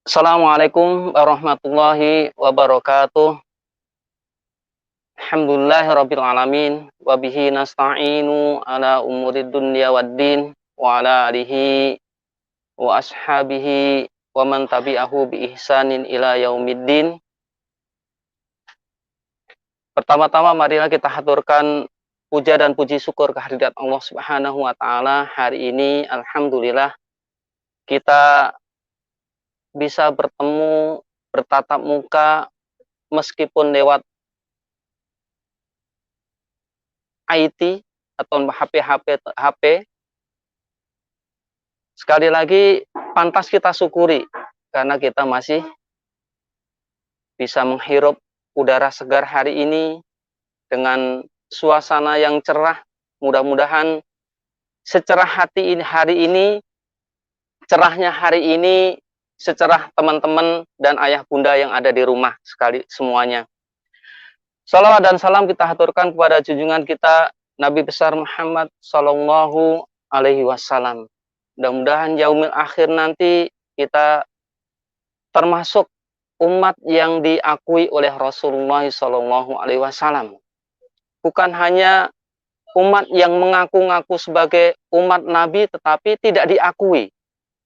Assalamualaikum warahmatullahi wabarakatuh. Alhamdulillahirabbil alamin wa bihi nasta'inu ala umurid dunya waddin wa ala alihi wa ashabihi wa man tabi'ahu bi ihsanin ila yaumiddin. Pertama-tama marilah kita haturkan puja dan puji syukur kehadirat Allah Subhanahu wa taala. Hari ini alhamdulillah kita bisa bertemu, bertatap muka meskipun lewat IT atau HP. Sekali lagi pantas kita syukuri karena kita masih bisa menghirup udara segar hari ini dengan suasana yang cerah. Mudah-mudahan secerah hati ini hari ini, cerahnya hari ini secerah teman-teman dan ayah bunda yang ada di rumah sekali semuanya. Salawat dan salam kita haturkan kepada junjungan kita Nabi besar Muhammad Sallallahu Alaihi Wasallam. Mudah-mudahan yaumil akhir nanti kita termasuk umat yang diakui oleh Rasulullah Sallallahu Alaihi Wasallam. Bukan hanya umat yang mengaku-ngaku sebagai umat Nabi, tetapi tidak diakui.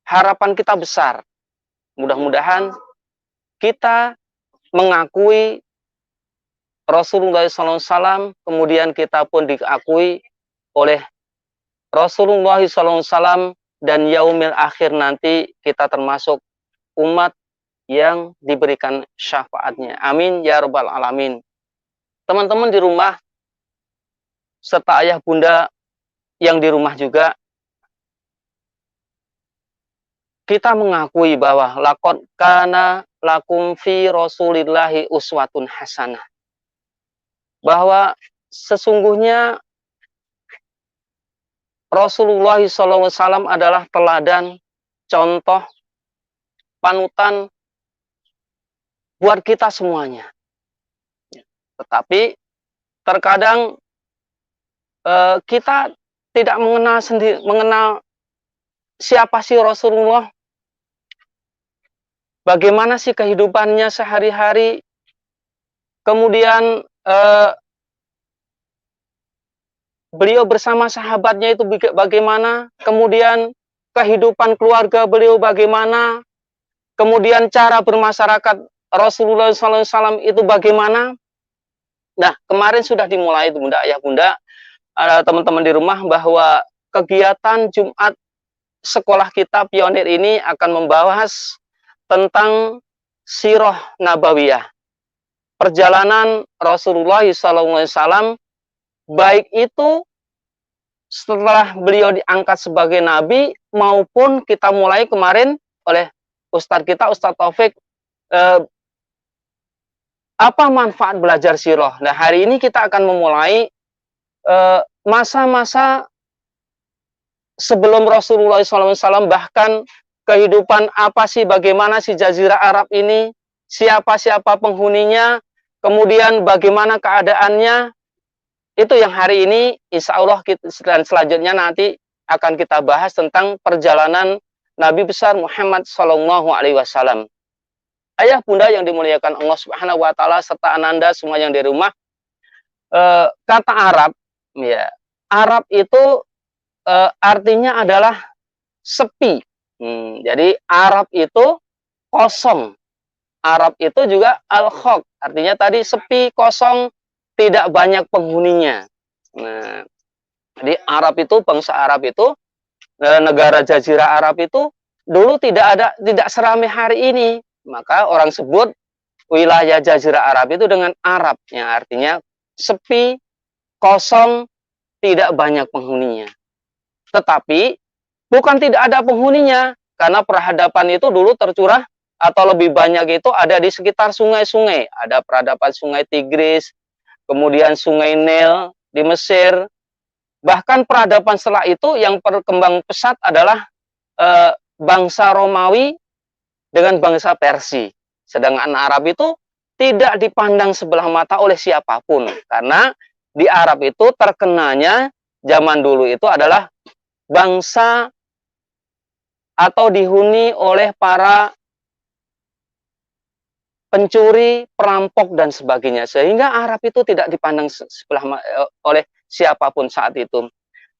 Harapan kita besar. Mudah-mudahan kita mengakui Rasulullah SAW, kemudian kita pun diakui oleh Rasulullah SAW, dan yaumil akhir nanti kita termasuk umat yang diberikan syafaatnya. Amin ya rabbal alamin. Teman-teman di rumah serta ayah bunda yang di rumah juga, kita mengakui bahwa laqad kana lakum fi rasulillahi uswatun hasanah. Bahwa sesungguhnya Rasulullah SAW adalah teladan, contoh, panutan buat kita semuanya. Tetapi terkadang kita tidak mengenal siapa sih Rasulullah, bagaimana sih kehidupannya sehari-hari, kemudian beliau bersama sahabatnya itu bagaimana, kemudian kehidupan keluarga beliau bagaimana, kemudian cara bermasyarakat Rasulullah SAW itu bagaimana. Nah, kemarin sudah dimulai itu bunda, ayah bunda, teman-teman di rumah, bahwa kegiatan Jumat sekolah kita pionir ini akan membahas tentang sirah nabawiyah, perjalanan Rasulullah SAW, baik itu setelah beliau diangkat sebagai nabi maupun kita mulai kemarin oleh Ustadz kita, Ustadz Taufik, apa manfaat belajar sirah. Nah, hari ini kita akan memulai masa-masa sebelum Rasulullah SAW, bahkan kehidupan apa sih, bagaimana si Jazirah Arab ini, siapa-siapa penghuninya, kemudian bagaimana keadaannya. Itu yang hari ini insya Allah dan selanjutnya nanti akan kita bahas tentang perjalanan Nabi besar Muhammad Sallallahu Alaihi Wasallam. Ayah bunda yang dimuliakan Allah Subhanahu Wa Taala serta ananda semua yang di rumah, kata Arab, ya, Arab itu artinya adalah sepi. Jadi Arab itu kosong. Arab itu juga al-khok, artinya tadi sepi, kosong, tidak banyak penghuninya. Nah, jadi Arab itu, bangsa Arab itu, negara Jazirah Arab itu dulu tidak seramai hari ini. Maka orang sebut wilayah Jazirah Arab itu dengan Arab, yang artinya sepi, kosong, tidak banyak penghuninya. Tetapi bukan tidak ada penghuninya, karena peradaban itu dulu tercurah atau lebih banyak itu ada di sekitar sungai-sungai. Ada peradaban Sungai Tigris, kemudian Sungai Nil di Mesir. Bahkan peradaban setelah itu yang berkembang pesat adalah bangsa Romawi dengan bangsa Persia. Sedangkan Arab itu tidak dipandang sebelah mata oleh siapapun. Karena di Arab itu terkenanya zaman dulu itu adalah bangsa atau dihuni oleh para pencuri, perampok, dan sebagainya. Sehingga Arab itu tidak dipandang oleh siapapun saat itu.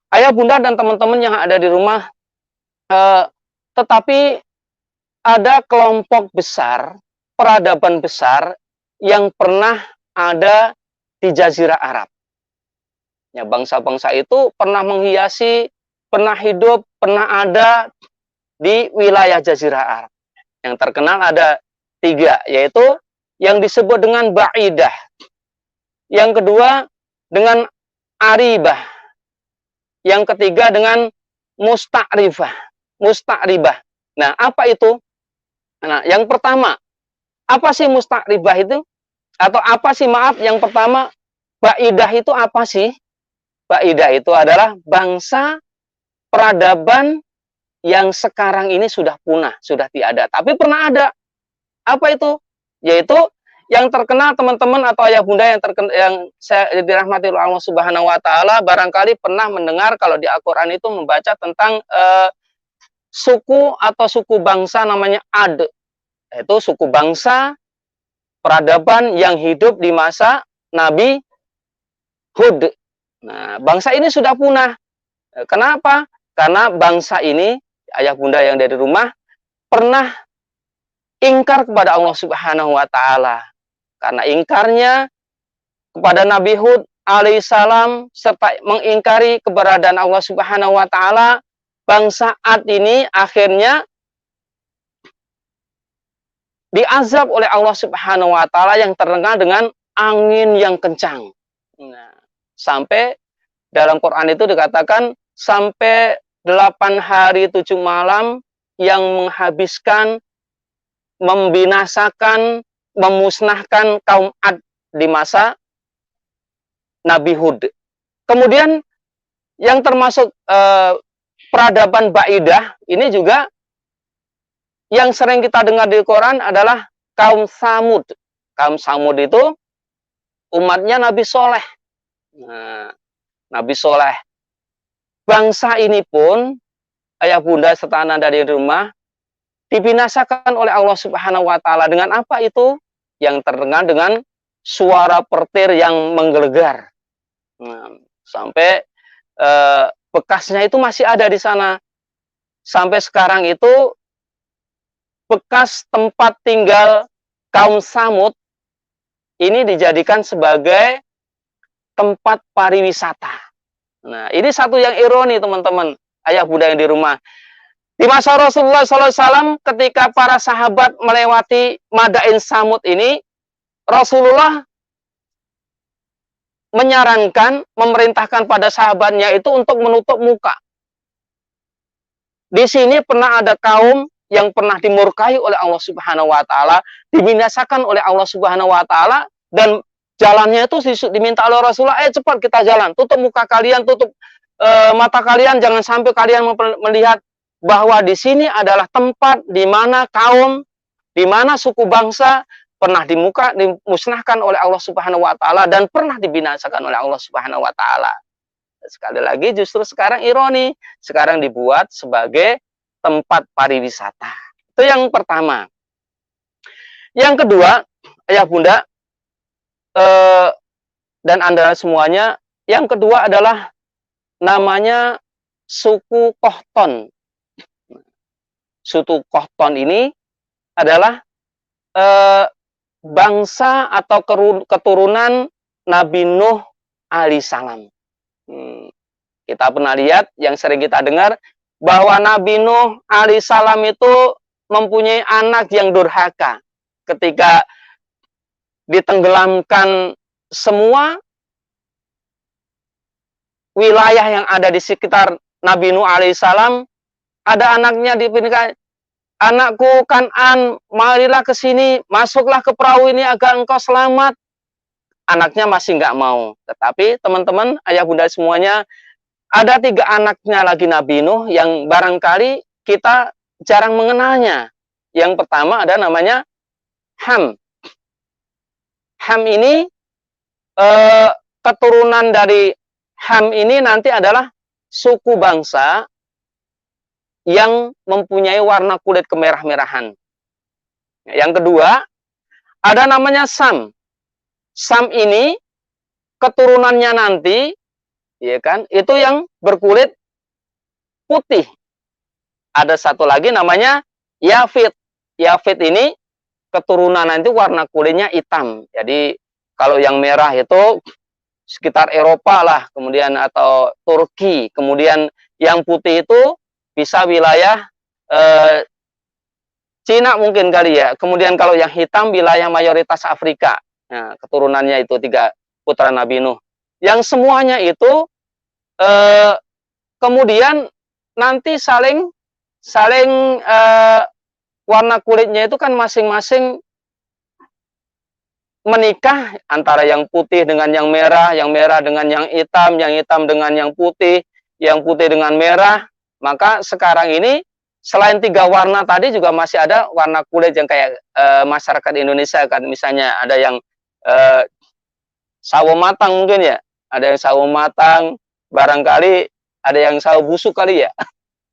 Ayah, bunda, dan teman-teman yang ada di rumah, tetapi ada kelompok besar, peradaban besar yang pernah ada di Jazirah Arab. Ya, bangsa-bangsa itu pernah menghiasi, pernah hidup, pernah ada di wilayah Jazirah Arab. Yang terkenal ada 3, yaitu yang disebut dengan Ba'idah. Yang kedua dengan Aribah. Yang ketiga dengan Musta'ribah. Musta'ribah. Nah, apa itu? Nah, yang pertama, apa sih Musta'ribah itu? Atau apa sih, maaf, yang pertama, Ba'idah itu apa sih? Ba'idah itu adalah bangsa peradaban yang sekarang ini sudah punah, sudah tiada. Tapi pernah ada. Apa itu? Yaitu yang terkenal, teman-teman atau ayah bunda yang terkenal, yang saya dirahmati oleh Allah Subhanahu wa taala, barangkali pernah mendengar kalau di Al-Qur'an itu membaca tentang suku atau suku bangsa namanya Ad. Itu suku bangsa peradaban yang hidup di masa Nabi Hud. Nah, bangsa ini sudah punah. Kenapa? Karena bangsa ini, ayah bunda yang dari rumah, pernah ingkar kepada Allah Subhanahu wa taala. Karena ingkarnya kepada Nabi Hud alaihissalam serta mengingkari keberadaan Allah Subhanahu wa taala, bangsa Ad ini akhirnya diazab oleh Allah Subhanahu wa taala yang terdengar dengan angin yang kencang. Nah, sampai dalam Quran itu dikatakan sampai 8 hari 7 malam yang menghabiskan, membinasakan, memusnahkan kaum Ad di masa Nabi Hud. Kemudian yang termasuk peradaban Ba'idah ini juga yang sering kita dengar di Quran adalah kaum Samud. Kaum Samud itu umatnya Nabi Soleh. Nah, Nabi Soleh. Bangsa ini pun, ayah bunda serta anak dari rumah, dibinasakan oleh Allah Subhanahu wa taala dengan apa itu? Yang terdengar dengan suara petir yang menggelegar. Nah, sampai bekasnya itu masih ada di sana. Sampai sekarang itu bekas tempat tinggal kaum Samud ini dijadikan sebagai tempat pariwisata. Nah, ini satu yang ironi, teman-teman, ayah bunda yang di rumah. Di masa Rasulullah SAW, ketika para sahabat melewati Madain Samud ini, Rasulullah menyarankan, memerintahkan pada sahabatnya itu untuk menutup muka. Di sini pernah ada kaum yang pernah dimurkai oleh Allah Subhanahu wa taala, dibinasakan oleh Allah Subhanahu wa taala, dan jalannya itu diminta oleh Rasulullah, cepat kita jalan, tutup muka kalian, tutup mata kalian, jangan sampai kalian melihat bahwa di sini adalah tempat di mana kaum, di mana suku bangsa pernah dimusnahkan oleh Allah Subhanahu wa taala dan pernah dibinasakan oleh Allah Subhanahu wa taala. Sekali lagi, justru sekarang ironi, sekarang dibuat sebagai tempat pariwisata. Itu yang pertama. Yang kedua, ayah bunda dan Anda semuanya, yang kedua adalah namanya suku Kohton. Suku Kohton ini adalah bangsa atau keturunan Nabi Nuh alaihissalam. Kita pernah lihat, yang sering kita dengar, bahwa Nabi Nuh alaihissalam itu mempunyai anak yang durhaka. Ketika ditenggelamkan semua wilayah yang ada di sekitar Nabi Nuh alaihissalam, ada anaknya dipindah, anakku Kan'an, marilah ke sini, masuklah ke perahu ini agar engkau selamat. Anaknya masih nggak mau. Tetapi teman-teman, ayah bunda semuanya, ada 3 anaknya lagi Nabi Nuh yang barangkali kita jarang mengenalnya. Yang pertama ada namanya Ham. Ham ini, keturunan dari Ham ini nanti adalah suku bangsa yang mempunyai warna kulit kemerah-merahan. Yang kedua, ada namanya Sam. Sam ini keturunannya nanti, ya kan, itu yang berkulit putih. Ada satu lagi namanya Yafit. Yafit ini keturunan nanti warna kulitnya hitam. Jadi kalau yang merah itu sekitar Eropa lah, kemudian atau Turki. Kemudian yang putih itu bisa wilayah Cina mungkin kali ya. Kemudian kalau yang hitam wilayah mayoritas Afrika. Nah, keturunannya itu 3 putra Nabi Nuh. Yang semuanya itu kemudian nanti saling warna kulitnya itu kan masing-masing menikah antara yang putih dengan yang merah dengan yang hitam dengan yang putih dengan merah. Maka sekarang ini selain 3 warna tadi juga masih ada warna kulit yang kayak masyarakat Indonesia kan, misalnya ada yang sawo matang mungkin ya, ada yang sawo matang, barangkali ada yang sawo busuk kali ya.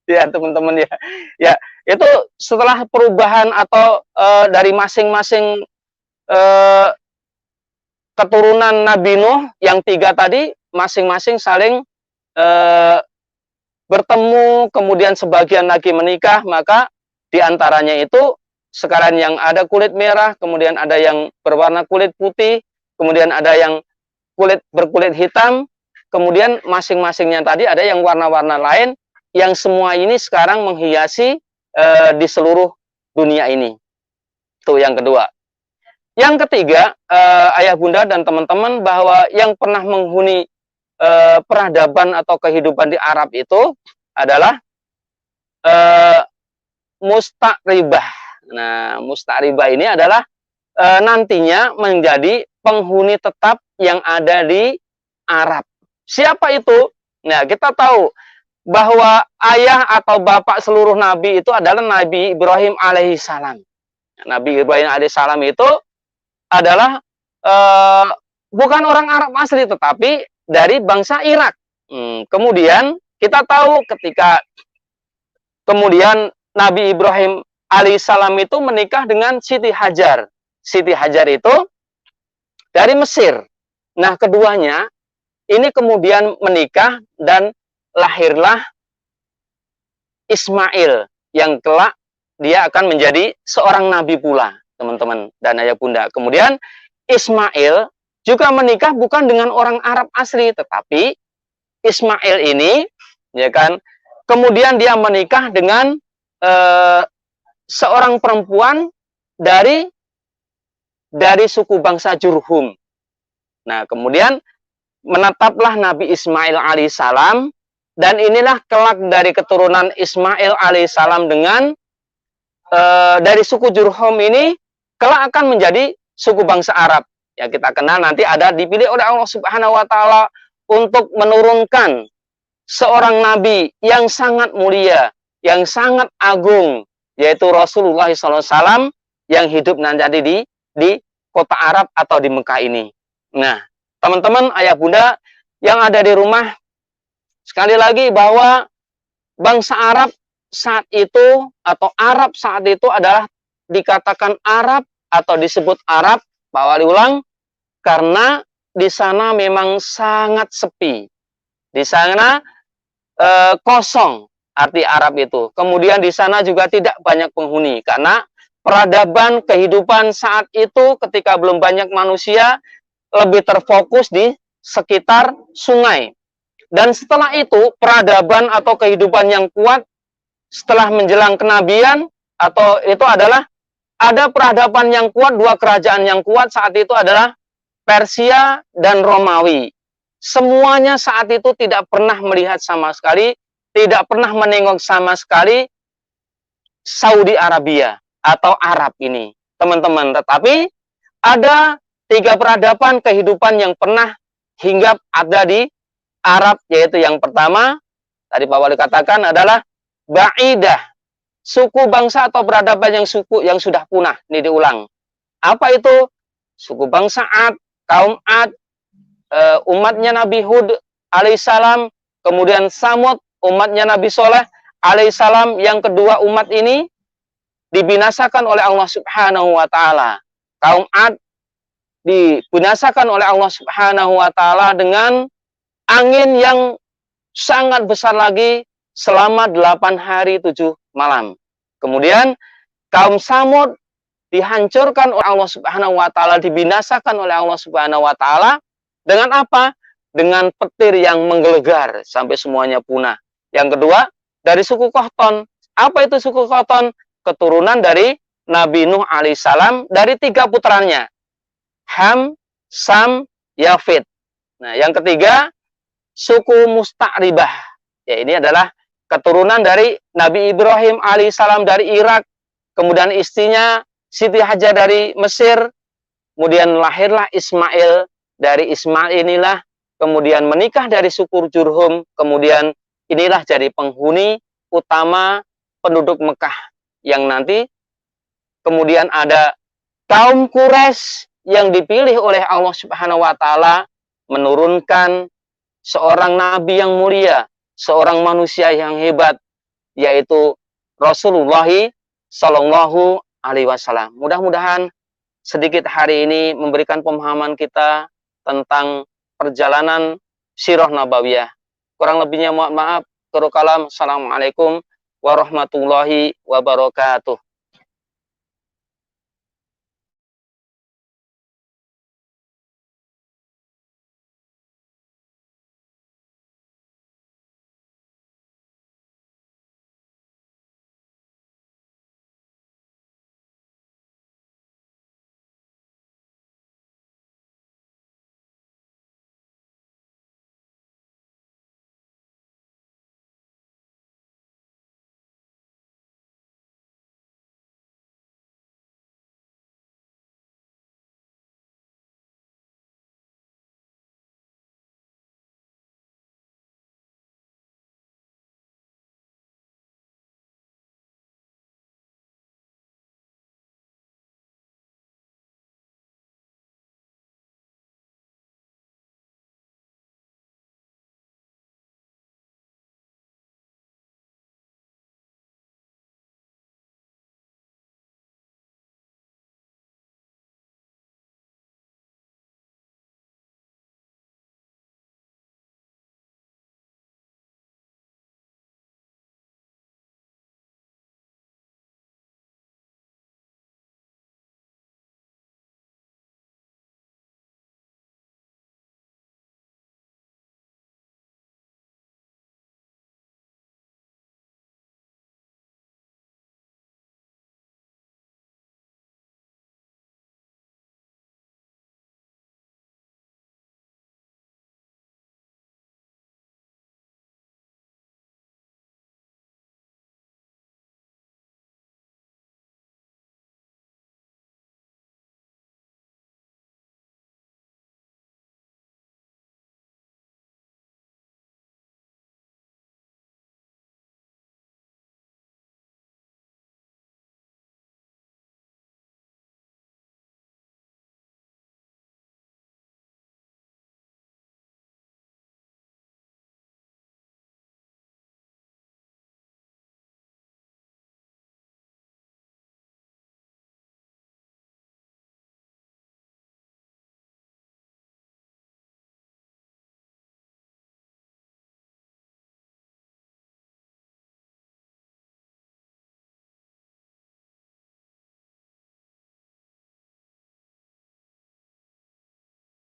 Ya teman-teman ya. Ya, itu setelah perubahan atau dari masing-masing keturunan Nabi Nuh yang 3 tadi masing-masing saling bertemu, kemudian sebagian lagi menikah, maka diantaranya itu sekarang yang ada kulit merah, kemudian ada yang berwarna kulit putih, kemudian ada yang berkulit hitam, kemudian masing-masingnya tadi ada yang warna-warna lain, yang semua ini sekarang menghiasi di seluruh dunia ini. Itu yang kedua. Yang ketiga, ayah bunda dan teman-teman, bahwa yang pernah menghuni peradaban atau kehidupan di Arab itu adalah musta'ribah. Nah, musta'ribah ini adalah nantinya menjadi penghuni tetap yang ada di Arab. Siapa itu? Nah, kita tahu bahwa ayah atau bapak seluruh nabi itu adalah Nabi Ibrahim alaihissalam. Nabi Ibrahim alaihissalam itu adalah bukan orang Arab asli, tetapi dari bangsa Irak. Kemudian kita tahu ketika kemudian Nabi Ibrahim alaihissalam itu menikah dengan Siti Hajar. Siti Hajar itu dari Mesir. Nah, keduanya ini kemudian menikah dan lahirlah Ismail yang kelak dia akan menjadi seorang nabi pula, teman-teman dan ayah bunda. Kemudian Ismail juga menikah bukan dengan orang Arab asli, tetapi Ismail ini, ya kan, kemudian dia menikah dengan seorang perempuan dari suku bangsa Jurhum. Nah, kemudian menetaplah Nabi Ismail alaihissalam, dan inilah kelak dari keturunan Ismail alaihissalam dengan dari suku Jurhum ini kelak akan menjadi suku bangsa Arab. Ya, kita kenal nanti ada dipilih oleh Allah Subhanahu wa taala untuk menurunkan seorang nabi yang sangat mulia, yang sangat agung, yaitu Rasulullah SAW yang hidup nanti di kota Arab atau di Mekah ini. Nah, teman-teman, ayah bunda yang ada di rumah, sekali lagi bahwa bangsa Arab saat itu atau Arab saat itu adalah dikatakan Arab atau disebut Arab, Pak Wali ulang, karena di sana memang sangat sepi. Di sana kosong arti Arab itu. Kemudian di sana juga tidak banyak penghuni karena peradaban kehidupan saat itu ketika belum banyak manusia lebih terfokus di sekitar sungai. Dan setelah itu peradaban atau kehidupan yang kuat setelah menjelang kenabian atau itu adalah ada peradaban yang kuat, 2 kerajaan yang kuat saat itu adalah Persia dan Romawi. Semuanya saat itu tidak pernah melihat sama sekali, tidak pernah menengok sama sekali Saudi Arabia atau Arab ini, teman-teman. Tetapi ada 3 peradaban kehidupan yang pernah hinggap ada di Arab, yaitu yang pertama, tadi Pak Wali katakan adalah Ba'idah, suku bangsa atau peradaban yang sudah punah. Ini diulang. Apa itu? Suku bangsa Ad, kaum Ad, umatnya Nabi Hud alaihissalam, kemudian Samud, umatnya Nabi Soleh, alaihissalam yang kedua umat ini dibinasakan oleh Allah Subhanahu wa taala. Kaum Ad dibinasakan oleh Allah Subhanahu wa taala dengan angin yang sangat besar lagi selama 8 hari 7 malam. Kemudian kaum Samud dihancurkan oleh Allah Subhanahu wa taala, dibinasakan oleh Allah Subhanahu wa taala dengan apa? Dengan petir yang menggelegar sampai semuanya punah. Yang kedua, dari suku Qahton. Apa itu suku Qahton? Keturunan dari Nabi Nuh alaihissalam dari 3 putranya. Ham, Sam, Yafid. Nah, yang ketiga, suku Musta'ribah. Ya, ini adalah keturunan dari Nabi Ibrahim alaihissalam dari Irak. Kemudian istrinya Siti Hajar dari Mesir. Kemudian lahirlah Ismail. Dari Ismail inilah kemudian menikah dari suku Jurhum. Kemudian inilah jadi penghuni utama penduduk Mekah. Yang nanti kemudian ada kaum Quraisy yang dipilih oleh Allah Subhanahu wa taala menurunkan seorang nabi yang mulia, seorang manusia yang hebat, yaitu Rasulullah Shallallahu alaihi wasallam. Mudah-mudahan sedikit hari ini memberikan pemahaman kita tentang perjalanan sirah nabawiyah. Kurang lebihnya mohon maaf. Assalamualaikum warahmatullahi wabarakatuh.